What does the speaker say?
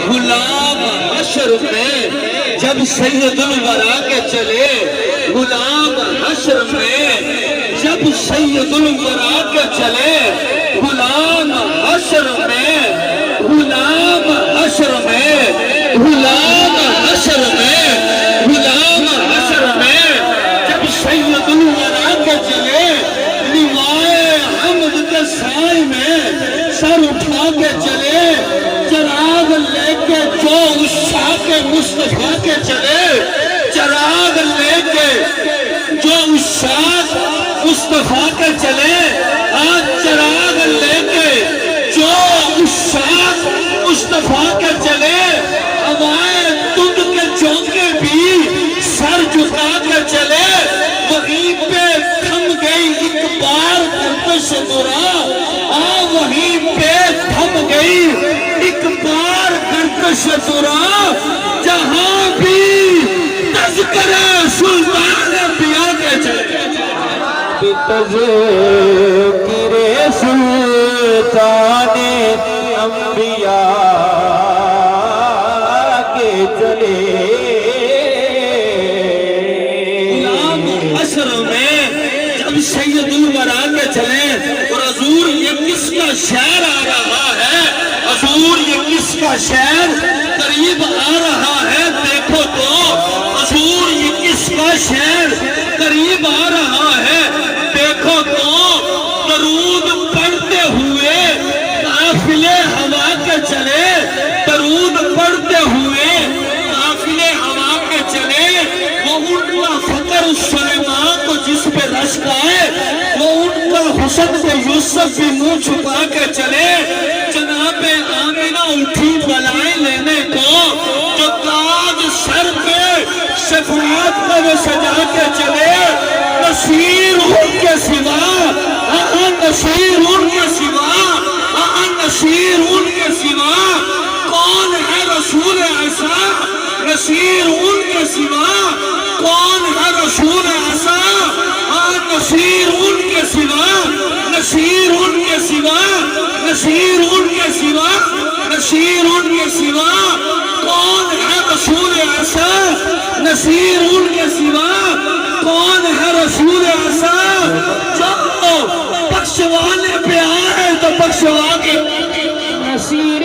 غلام حشر میں جب سید الورا کے چلے، غلام حشر میں جب سید الورا کے چلے، غلام حشر میں، غلام حشر میں، غلام حشر میں، غلام حشر میں جب سید الورا کے چلے، لیوائے حمد کے سائے میں سر اٹھا کے چلے، چراغ لے کے جو عشاق مصطفیٰ کے چلے، چراغ لے کے جو عشاق مصطفیٰ کے چلے، آج چراغ لے کے جو عشاق مصطفیٰ کے چلے، ہوائے دھند کے جھونکے بھی سر جھکا کے چلے، وہیں پہ تھم گئی ایک بار گردش برا، وہیں پہ تھم گئی ایک بار گردش برا، جہاں بھی تذکرہ سلطان انبیاء کے چلے، تذکر سلطان انبیاء کے چلے، غلام حشر میں جب سید الورا کے چلے، اور حضور یہ کس کا شعر آ رہا ہے، حضور یہ کس کا شعر قریب آ رہا ہے، دیکھو تو حضور یہ کس کا شعر قریب آ رہا ہے، دیکھو تو درود پڑھتے ہوئے قافلے ہوا کے چلے، درود پڑھتے ہوئے قافلے ہوا کے چلے، وہ ان کا فقر سلیمان کو جس پہ رشک آئے، وہ ان کا حسن سے یوسف بھی منہ چھپا کے چلے، جناب آمینہ اٹھی بلائیں لینے کو، جو تاج سر پہ شفاعت کو وہ سجا کے چلے، نصیر ان کے سوا، نصیر ان کے سوا، نصیر ان کے سوا، کون ہے رسول ایسا، نصیر ان کے سوا، کون ہے رسول ایسا، نصیر ان کے سوا، نصیر ان کے سوا، نصیر ان کے سوا، نصیر ان کے سوا، کون ہے رسول ایسا، نصیر ان کے سوا، کون ہے رسول ایسا، جو بخشوانے پہ آئے تو بخشوا کے، نصیر